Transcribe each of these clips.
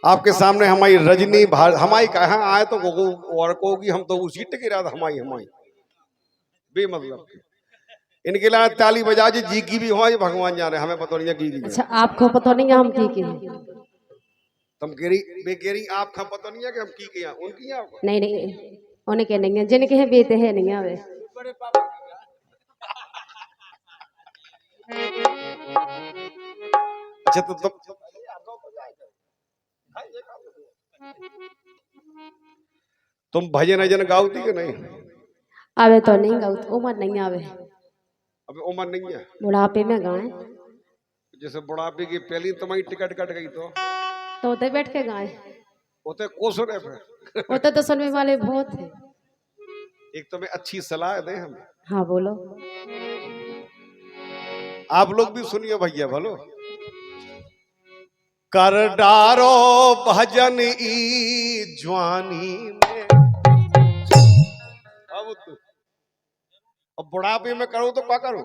आपके सामने हमारी रजनी हमारी कहाँ आए तो और कहोगी हम तो उसी टिके रहा था हमारी हमारी बेमतलब की। इनके लिए ताली बजा जी की भी हो भगवान जाने हमें पता नहीं है की। अच्छा आपको पता नहीं है हम की तुम केरी आपका पता नहीं है कि हम की किया उनकी है आपको नहीं नहीं उन्हें के नहीं है जिनके हैं बेते हैं नहीं आवे। अच्छा तो तुम भजन अजन गाओती कि नहीं? आवे तो नहीं गाऊ उम्र नहीं आवे। अबे उम्र नहीं है बुढ़ापे में गाए। जैसे बुढ़ापे की पहली तुम्हारी टिकट कट गई तो उते बैठ के गाए। उते को सुने फिर उते तो सुनने वाले बहुत है। एक तुम्हें अच्छी सलाह दे हम। हाँ बोलो। आप लोग भी सुनिए भैया भलो। कर डारो भजन ई जवानी में अब बुढ़ापे में करो तो क्या करो?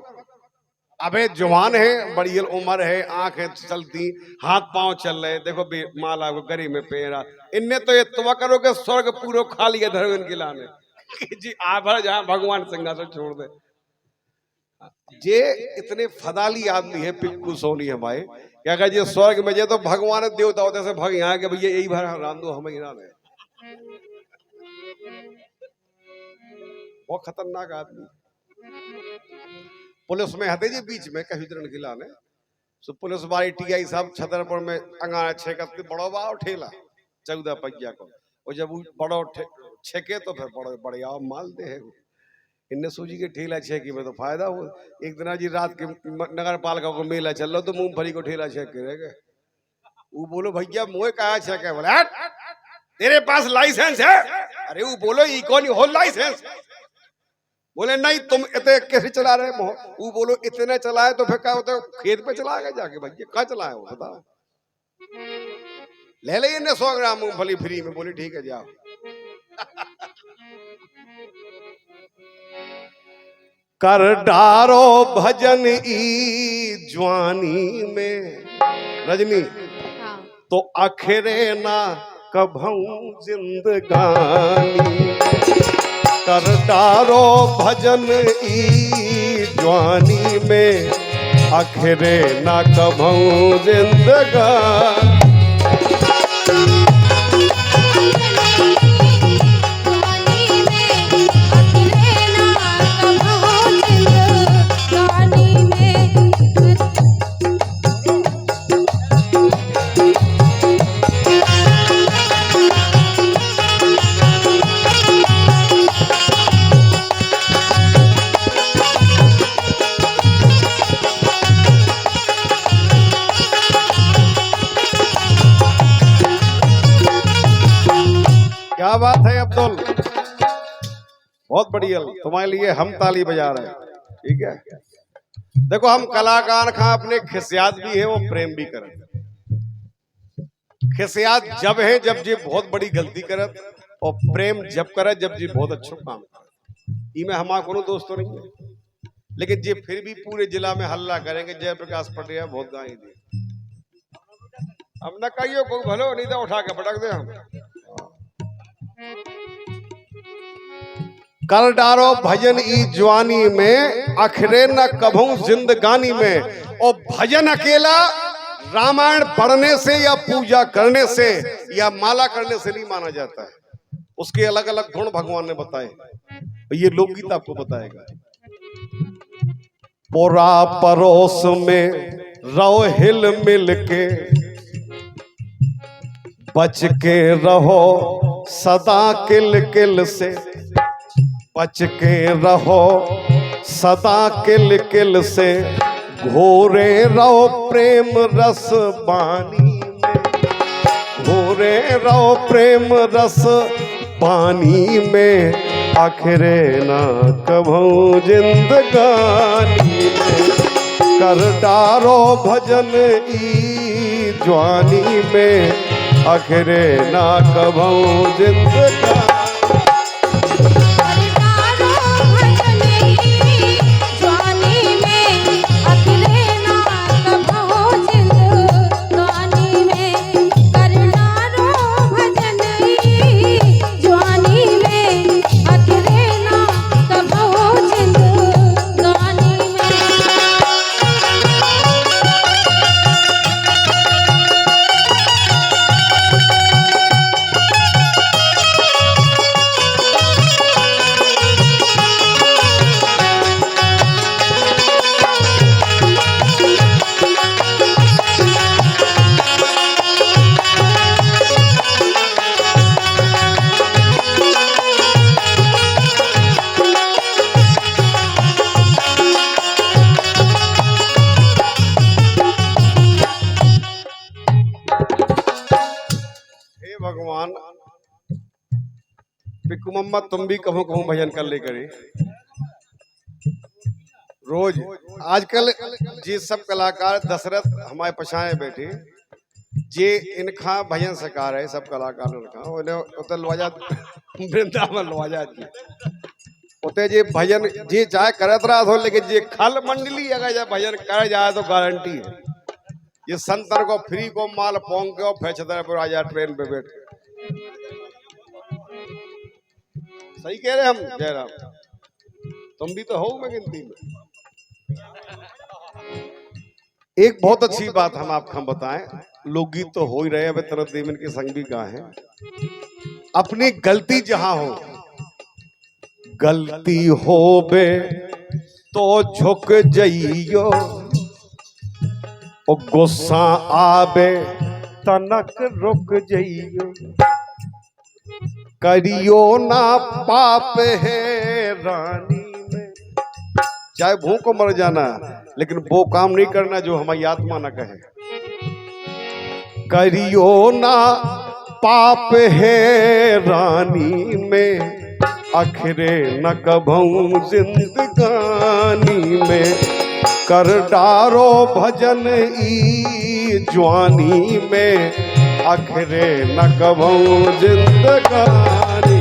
अबे जवान है बड़ी उम्र है आंखें चलती हाथ पांव चल रहे देखो माला को गरी में पेरा इनने तो ये तुम करो कि स्वर्ग पूरा खा लिया धर्म इनके लाने जी आभर जहां भगवान सिंहासन छोड़ दे। जे इतने फदाली आदमी है पिक्कू सोनी हमारे क्या कहे जी स्वर्ग में जे तो भगवान देवता होते से भग यहाँ के भैया यही भर राम दो हमें ईरान है। बहुत खतरनाक आदमी। पुलिस में हते जी बीच में कहीं तरह के लाने सो पुलिस वाली टीआई साहब छतरपुर में अंगारा छेकत बड़ो बाव ठेला 14 पहिया को और जब बड़ो छेके तो फिर बड़ो बढ़िया माल दे है इनने सूजी के ठेला छेकी में तो फायदा हो। एक दिन जी रात के नगर पालिका को मेला चल रहा तो मूंगफली को ठेला छेक के रह गए। वो बोलो भैया मोए कहा छेके बोले तेरे पास लाइसेंस है? अरे वो बोलो ई कौन हो लाइसेंस? बोले नहीं तुम इतने कैसे चला रहे हो? वो बोलो इतने चलाए तो फिर क्या होता है खेत पे चलाएगा जाके भैया कहाँ चलाए हो बताओ। ले ले 100 ग्राम मूंगफली फ्री में। बोली ठीक है जाओ। कर डारो भजन ई जवानी में रजनी तो आखिरे ना कभऊ जिंदगानी। कर डारो भजन ई जवानी में आखिरे ना कभऊ जिंदगानी। क्या बात है अब्दुल बहुत बढ़िया। तुम्हारे लिए हम ताली बजा रहे हैं ठीक है। देखो हम कलाकार खां अपने खिसियात भी है वो प्रेम भी करें। खिसियात जब है जब जी बहुत बड़ी गलती करे और प्रेम जब करे जब जी बहुत अच्छा काम करे। इनमें हमारा कोनो दोस्तों नहीं है लेकिन जी फिर भी पूरे जिला में हल्ला करेंगे जयप्रकाश पटेल बहुत गाई दी। अब न कहियो कोई भलो नहीं तो उठा के पटक दे हम। कर डारो भजन ई जवानी में आखिरे न कभू जिंदगानी में। और भजन अकेला रामायण पढ़ने से या पूजा करने से या माला करने से नहीं माना जाता है। उसके अलग अलग गुण भगवान ने बताए। ये लोकगीत आपको बताएगा। पोरा परोस में रहो हिल मिल के बच के रहो सदा किल किल से। बच के रहो सदा किल किल से घोरे रहो प्रेम रस पानी में। घोरे रहो प्रेम रस पानी में आखिरे ना कभू जिंदगानी में। कर डारो भजन ई जवानी में आखिरे ना कभू जिंदगानी। भगवान पिकू मम्मा तुम भी कहूँ कहूँ भजन कर ले करे रोज। आजकल जे सब कलाकार दशरथ हमारे पछाए बैठे जे इनका भजन सकार है सब कलाकार उन्हें लवाजा वृंदावन लवाजा जी उते जे भजन जे चाहे करत रहा हो, लेकिन जे खल मंडली अगर जे भजन कर जाए तो गारंटी है ये संतर को फ्री को माल पोंग के फैचदर पर आ जाए ट्रेन पे बैठ के। सही कह रहे हम जयराम, तुम भी तो हो मैं गिनती में। एक बहुत अच्छी बात हम आपको बताएं, लोकगीत तो हो ही रहे, अब तरफ देवन के संग भी गाए हैं। अपनी गलती जहां हो, गलती हो बे तो झुक जइयो, और गुस्सा आबे तनक रुक जइयो, करियो ना पाप है रानी में। चाहे भूख को मर जाना, लेकिन वो काम नहीं करना जो हमारी आत्मा न कहे। करियो ना पाप है रानी में, आखिरे न कभू जिंदगानी में, कर डारो भजन ई जवानी में, आखिरे न कभू जिंदगानी।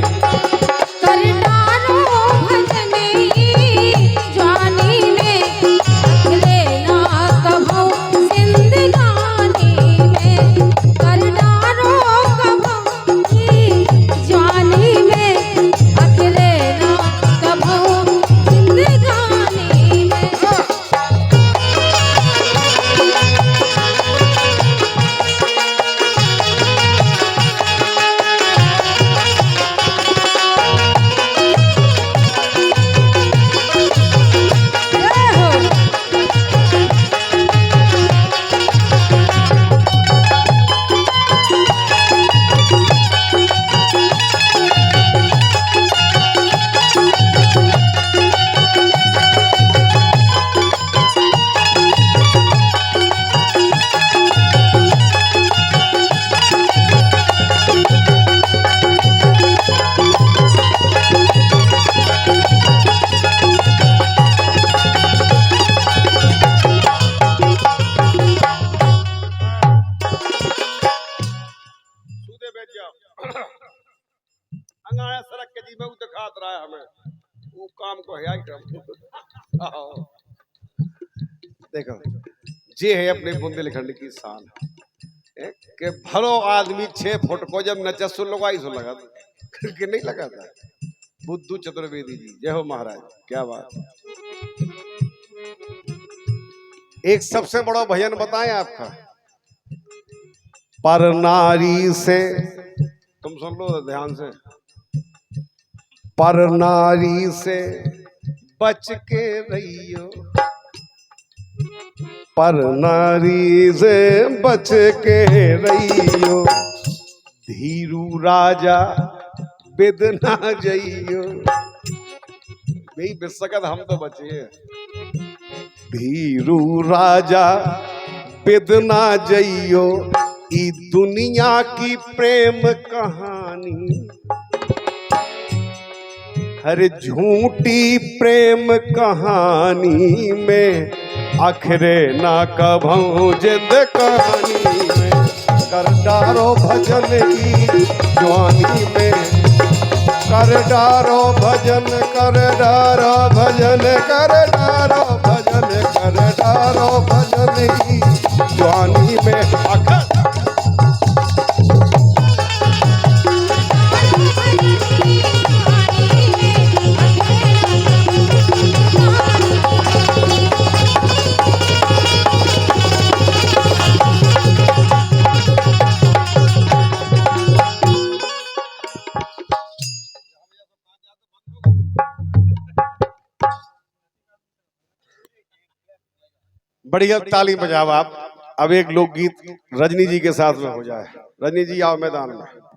कर डारो भजन ई जवानी में, आखिरे न कभू जिंदगानी में, कर डारो कभू ई जवानी में, आखिरे न कभू जिंदगानी में। अंगाया सड़क के जी में दिखात रहा है हमें वो काम को है देखो जे है अपने बुंदेलखंड की शान के भलो आदमी 6 फुट को जब नचा सुन लगाई सुन लगा कि नहीं लगा था। बुद्धू चतुर्वेदी जी जय हो महाराज, क्या बात। एक सबसे बड़ा भजन बताएं आपका, पर नारी से, तुम सुन लो ध्यान से। पर नारी से बच के रहियो, पर नारी से बच के रहियो, धीरू राजा बिद ना जइयो। नहीं बिद सकत हम तो बचे, धीरू राजा बिद ना जइयो, ई दुनिया की प्रेम कहानी, हर झूठी प्रेम कहानी में, आखिरे ना कभू जिंदगानी में, कर डारो भजन की जवानी में, कर डारो भजन, कर डारो भजन, कर डारो भजन, कर डारो भजन की जवानी में, आखिर बढ़िया ताली बजाओ आप। अब एक लोकगीत रजनी जी के साथ में हो जाए। रजनी जी आओ मैदान में।